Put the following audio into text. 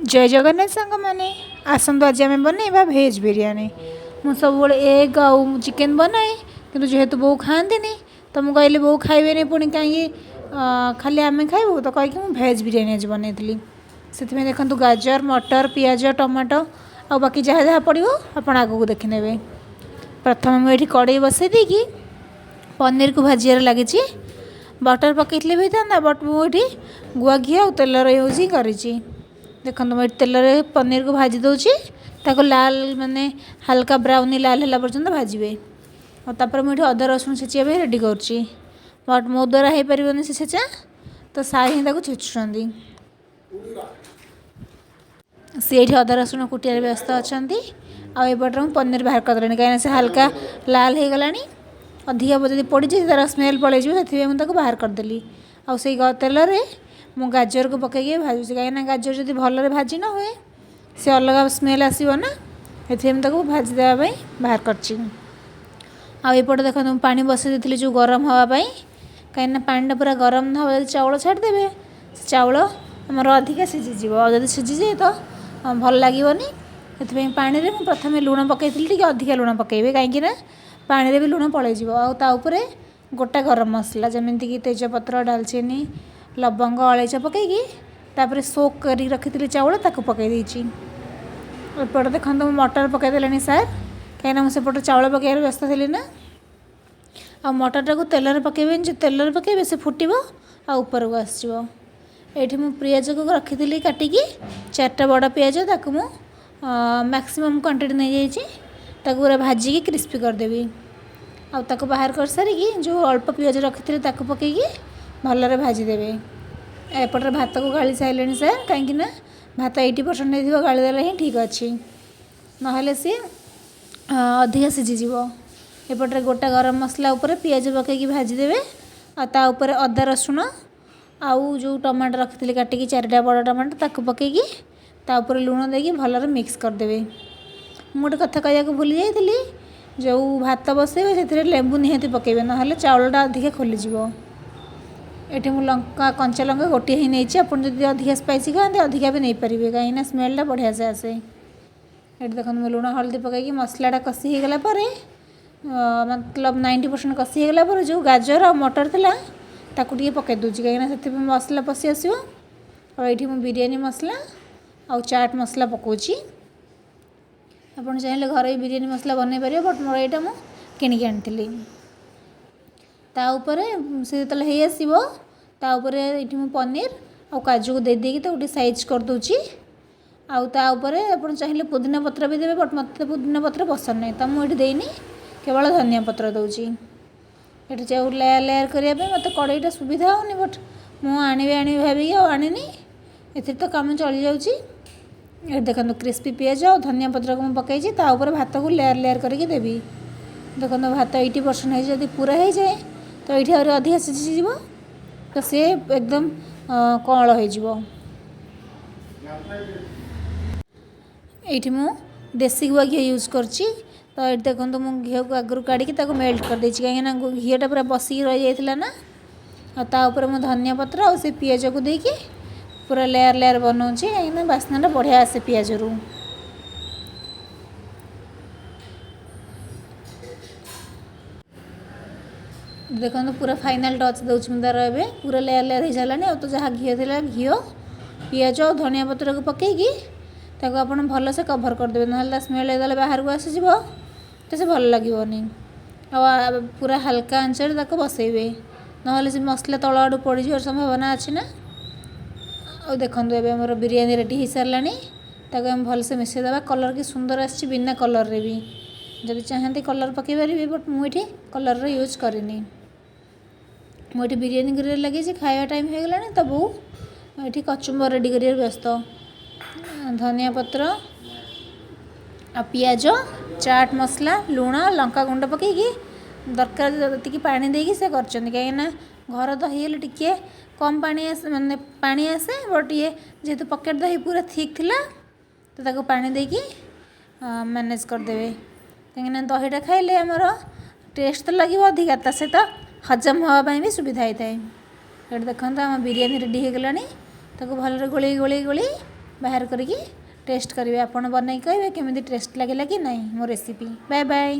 जय जगन्नाथ सांग मैंने आसतु आज आम बनइबा भेज बिरियानी। मु सब एग आउ चिकेन बनाए कि जेहेतु बो खाती तो मुझे कहली बो खाइबे पुणी कहीं खाली आम खाइबू तो कहीकि भेज बिरियानी आज बनई से देखो गाजर मटर पियाज टमाटो आ बाकी जहाँ जहाँ पड़ो आपण आगू देखने। प्रथम मुझे कड़े बसई देकी पनीर को भाजियार लगी बटर पकईले भी था बट मुझे गुआ घी और तेलर यूज ही करी। देखो मैं तेल पनीर को भाजी दूची ताको लाल माने हल्का ब्राउनी लाल है पर्यटन भाजबे और मुझे अदा रसुण छेचिया भी रेडी करुँची बट मो द्वारा हो पारे से छेचा तो साई ही छेचुं सी ये अदा रसुण कुटिया व्यस्त अच्छा आईपटे मुझे पनीर बाहर करदेली कहीं से हल्का लाल हो गला अधिका जब पड़ी तार स्मेल पलि से मुझे बाहर करदेली आ तेल मु गाजर को पकईकि भाजुची कहीं गाजर जब भल भाजी न हुए से अलग स्मेल आसो ना से भाजी देवाई बाहर करपटे देखो पानी बसई दी जो गरम हाँपाई कहीं पानी पूरा गरम न हो चाउल छाड़देवे चाउल आमर अधिका सीझीज जब सीझीजे तो भल लगनी से पानी में प्रथम लुण पकई अधिका लुण पकईबे कहीं पानी भी लुण पलैज आउे गोटा गरम मसला जमीक तेजपत्र डालचीनी लवंग अलैच पकईकि तापर सोक कर रखी चाउल ताक पकई एपटे देखो मटर पकईदे सार कहीं मुझे चाउल पकड़ व्यस्त थी ना आ मटरटा को तेल पकईबे जो तेल पकईबे से फुटब आपर को आसो ये पियाज को रखी काटिकी 4टा बड़ पियाज ताक मैक्सिमम क्वांटिटी नहीं जाइए पूरा भाजिकी क्रिस्पी करदेवी आक बाहर कर सारिकी जो अल्प पियाज रखी पकईकि भलरे भाजीदेवे। एपटे भात को गाड़ी सारे सार कहीं भात 80% गाड़ीदेले ही ठीक अच्छे ना सी अधिका सीझीज एपटे गोटा गरम मसला उपर पियाज पकईकि भाजीदेवे आउे अदा रसुण आउ जो टमाटो रखी काटिकी 4टा बड़ टमाटो ताक पकईकि तापर लुण देकी भलरे मिक्स करदेवे। गोटे कथा कहया भूली जाइली जो भात बसैबे से लेंबू निहाती पकईबे ना चाउलटा अधिका खोलीज। ये मुझे लंका कंचा लंका गोटे ही नहीं आप अधिका स्पाइसी खाते अधिका भी नहीं पारे कहीं स्मेलटा बढ़िया से आसे। ये देखो मुझे लुण हल्दी पकईकि मसलाटा कषि होगला मतलब 90% कषि होगला जो गाजर और मटर था ताकू पकई दूसरी कहीं से मसला पशि आसो और ये बिरयानी मसला आउ चाट मसला पकाउची आप चाहिए घर ही बिरयानी मसला बनई पारे बट मोर यहाँ मुझे किणिकी आनी ताऊपर से जो हो आसो ताऊपर ये पनीर और काजू को दे देकी साइज कर दूची आउे आप चाहिए पुदीना पत्र भी देवे बट मत पुदीना पत्र पसंद नहीं तो मुझे देनी केवल धनिया पत्र दूची। ये जो लेयर लेयर करने मत कड़ईटा सुविधा होनी बट मुझे भाविकी आनी ए तो कम चली जाऊँगी। ये देखो क्रिस्पी पियाज और धनिया पत्र को मुझे पकई भात को लेयर लेयर करके देवी। देखो भात 80% जब पूरा हो जाए तो ये अधिका सीझीज तो सी एकदम कअल हो। ये मु देसी गुआ घी यूज करची तो ये देखो मुझे घी को आगु काढ़ी मेल्ट कर देची कहीं घीटा पूरा बसिक रही जाता ना आउे मुझे धनिया पत्र और से पियाज को देकी पूरा लेयर लेयर बनाऊँगी कहीं बास्नाटा बढ़िया आसे पियाज रू। देखो पूरा फाइनल टच दूसरी तार ए पूरा लेयर लेयर हो सारा तो जहाँ घी थी घी पियाज और धनिया पत्र को पकईकि आप भल से कभर करदे ना स्मेल जो बाहर को आसीज तो से भल लगनी आ पूरा हल्का आंचर बसैबे ना से मसला तल आड़ पड़ जा संभावना अच्छी ना। और देखो ये मोर बिरयानी रेडी हो सारा आम भल से मिसेदेवा कलर की सुंदर आसी बिना कलर रे भी जब चाहती कलर पकई पारि बट मुझे कलर यूज करनी मुझे बिरयानी कर लगे खावा टाइम हो गला तो बो ये कचुम्बर रेडी कर व्यस्त धनिया पत्र आ पियाज चाट मसला लुण लंका गुंड पकईकि दरकार जी पानी देकी से कर कहीं घर दही टे कम पानी आसे माने पानी आसे बट ये जेहेतु पकेट दही पूरा थिक थिला तो ताको पानी देकी मैनेज करदेवे कहीं दहीटा खाइले आमर टेस्ट तो लगे अधिका सहित हजम हाँपाई भी सुविधा होता है। ये देखो आम बिरयानी रेडी हो गला भल गोल गोल गोल ବାହାର କରିକି ଟେଷ୍ଟ କରିବେ। ଆପଣ ବନେଇକି କହିବେ କେମିତି ଟେଷ୍ଟ ଲାଗିଲା କି ନାହିଁ ମୋ ରେସିପି। Bye bye.